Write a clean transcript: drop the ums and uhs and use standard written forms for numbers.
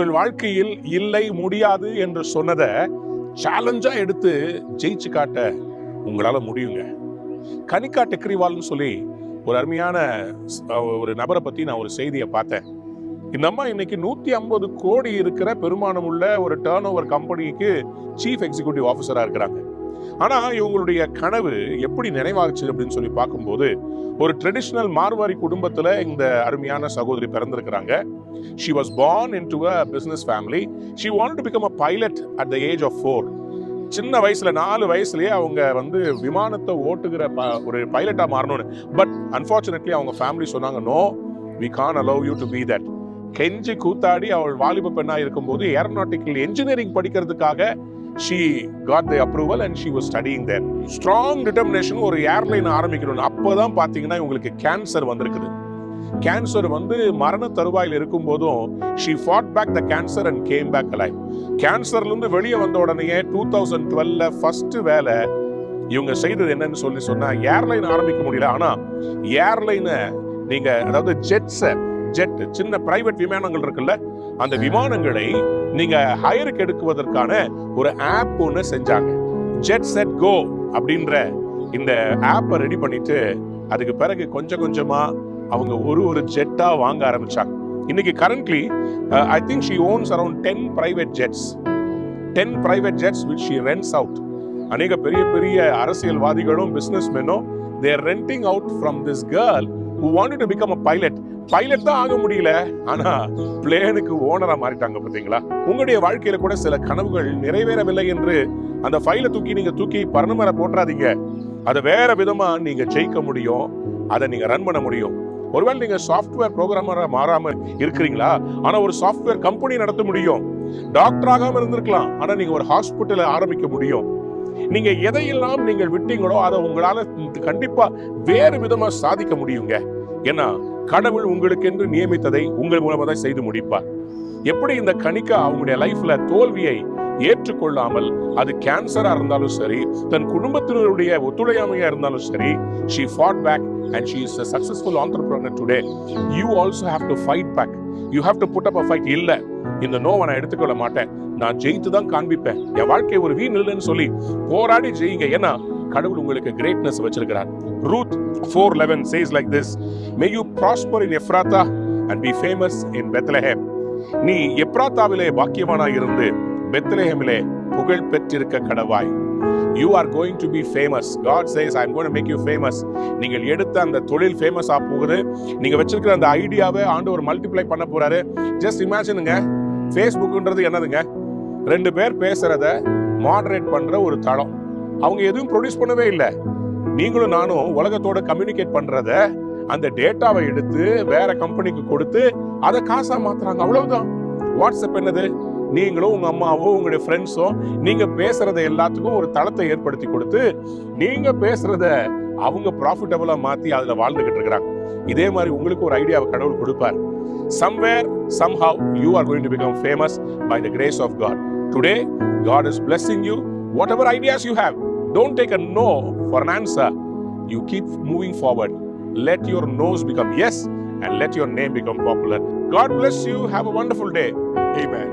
உங்கள் வாழ்க்கையில் இல்லை, முடியாது என்று சொன்னதை சேலஞ்சா எடுத்து ஜெயிச்சு காட்ட உங்களால முடியுங்க. கனிகா டெக்ரிவால்னு சொல்லி ஒரு அருமையான ஒரு நபரை பத்தி நான் ஒரு செய்தியை பார்த்தேன். இந்த அம்மா இன்னைக்கு 150 கோடி இருக்கிற பெருமானம் உள்ள ஒரு டர்ன் ஓவர் கம்பெனிக்கு சீஃப் எக்ஸிக்யூட்டிவ் ஆஃபீஸரா இருக்கிறாங்க. ஆனா இவங்களுடைய கனவு எப்படி நிறைவாச்சு அப்படின்னு சொல்லி பார்க்கும்போது, ஒரு ட்ரெடிஷனல் மார்வாரி குடும்பத்துல இந்த அருமையான சகோதரி பிறந்திருக்கிறாங்க. She was born into a business family. She wanted to become a pilot at the age of 4. சின்ன வயசுல 4 வயசுலயே அவங்க விமானத்தை ஓட்டுகிற ஒரு பைலட்டா மாறணும்னு. பட் அன்பார்ச்சுனேட்லி அவங்க ஃபேமிலி சொன்னாங்க, no, we can't allow you to be that. கெஞ்சி கூத்தாடி அவள் வாலிப பெண்ணா இருக்கும்போது ஏரோநாட்டிக்கல் என்ஜினியரிங் படிக்கிறதுக்காக she got the approval and she was studying there. Strong determination ஒரு ஏர்லைன் ஆரம்பிக்கணும். அப்பதான் பாத்தீங்கன்னா இவங்களுக்கு கேன்சர் வந்திருக்குது. கேன்சர் மரண தருவாயில் இருக்கும் போதும் she fought back the cancer and came back alive. கேன்சர்ல இருந்து வெளியே வந்த உடனே 2012 ஃபர்ஸ்ட் வேலை இவங்க செய்தது என்னன்னு சொன்னா, ஏர்லைன் ஆரம்பிக்க முடியல. ஆனா ஏர்லைனை நீங்க அதாவது ஜெட் சின்ன பிரைவேட் விமானங்கள் இருக்குல்ல, அந்த விமானங்களை நீங்க ஹையருக்கு எடுக்குவதற்கான ஒரு ஆப் ஒன்று செஞ்சாங்க. ஜெட் செட் கோ அப்படின்ற இந்த ஆப்பை ரெடி பண்ணிட்டு அதுக்கு பிறகு கொஞ்சம் கொஞ்சமா அவங்க ஒரு ஜெட்டா வாங்க ஆரம்பிச்சாங்க. இன்னைக்கு currently I think she owns around 10 private jets which she rents out. அநேக பெரிய அரசியல்வாதிகளும் பிசினஸ்மெனும் they are renting out from this girl who wanted to become a pilot. Pilot தான் ஆக முடியல, ஆனா பிளேனுக்கு ஓனரா மாறிட்டாங்க. பாத்தீங்களா? உங்களுடைய வாழ்க்கையில கூட சில கனவுகள் நிறைவேறவில்லை என்று அந்த ஃபைலை தூக்கி பரணமர போட்டுறாதீங்க. அதை வேற விதமா நீங்க ஜெயிக்க முடியும், அதை நீங்க ரன் பண்ண முடியும். ஒருவேளை நீங்க சாஃப்ட்வேர் ப்ரோக்ராமரா மாறாம இருக்கிறீங்களா, ஆனா ஒரு சாஃப்ட்வேர் கம்பெனி நடத்த முடியும். டாக்டர் ஆகாம இருந்திருக்கலாம், ஆனா நீங்க ஒரு ஹாஸ்பிட்டலை ஆரம்பிக்க முடியும். நீங்க எதையெல்லாம் நீங்கள் விட்டீங்களோ அதை உங்களால கண்டிப்பா வேறு விதமா சாதிக்க முடியுங்க. ஏன்னா கடவுள் உங்களுக்கு என்று நியமித்ததை உங்கள் மூலமா தான் செய்து முடிப்பார். எப்படி இந்த கனிகா அவங்களுடைய லைஃப்ல தோல்வியை ஏற்றுக்கொள்ளாமல், அது கேன்சரா இருந்தாலும் சரி, தன் குடும்பத்தினருடைய ஒத்துழையாமையா இருந்தாலும் சரி, she fought back and she is a successful entrepreneur today. You also have to fight back. You have to put up a fight. இல்ல, இந்த நோவை நான் எடுத்துக்கொள்ள மாட்டேன், நான் ஜெயித்து தான் காண்பிப்பேன், என் வாழ்க்கை ஒரு வீண் இல்லைன்னு சொல்லி போராடி ஜெயிங்க. ஏன்னா கடவுள் உங்களுக்கு கிரேட்னஸ் வச்சிருக்கிறார். Ruth 4:11 says like this, may you prosper in Ephrathah and be famous in Bethlehem. நீ எப்ராத்தாவிலே பாக்கியவானாய் இருந்து பெத்லெஹேமிலே புகழ் பெற்றிருக்க கடவாய். You are going to be famous. God says, I am going to make you famous. நீங்கள் எடுத்த அந்த தொழில் ஃபேமஸ் ஆக போகுது. நீங்க வச்சிருக்கிற அந்த ஐடியாவை ஆண்டவர் மல்டிப்ளை பண்ண போறாரு. ஜஸ்ட் இமேஜினுங்க, ஃபேஸ்புக்ன்றது என்னதுங்க? 2 பேர் பேசுறத மாடரேட் பண்ற ஒரு தளம். அவங்க எதுவும் ப்ரொடியூஸ் பண்ணவே இல்லை. நீங்களும் நானும் உலகத்தோட கம்யூனிகேட் பண்றத அந்த டேட்டாவை எடுத்து வேற கம்பெனிக்கு கொடுத்து அதை காசா மாத்துறாங்க. அவ்வளவுதான். வாட்ஸ்அப் என்னது? நீங்களும் உங்க அம்மாவோ உங்களுடைய ஃப்ரெண்ட்ஸோ நீங்க பேசுறத எல்லாத்துக்கும் ஒரு தளத்தை ஏற்படுத்தி கொடுத்து நீங்க பேசுறத அவங்க ப்ராஃபிட்டபிளா மாத்தி அதுல வாழ்ந்துகிட்டு இருக்கிறாங்க. இதே மாதிரி உங்களுக்கு ஒரு ஐடியாவை கடவுள் கொடுப்பார். Somewhere, somehow, you are going to become famous by the grace of God. Today, God is blessing you. Whatever ideas you have, don't take a no for an answer. You keep moving forward. Let your no's become yes and let your name become popular. God bless you. Have a wonderful day. Amen.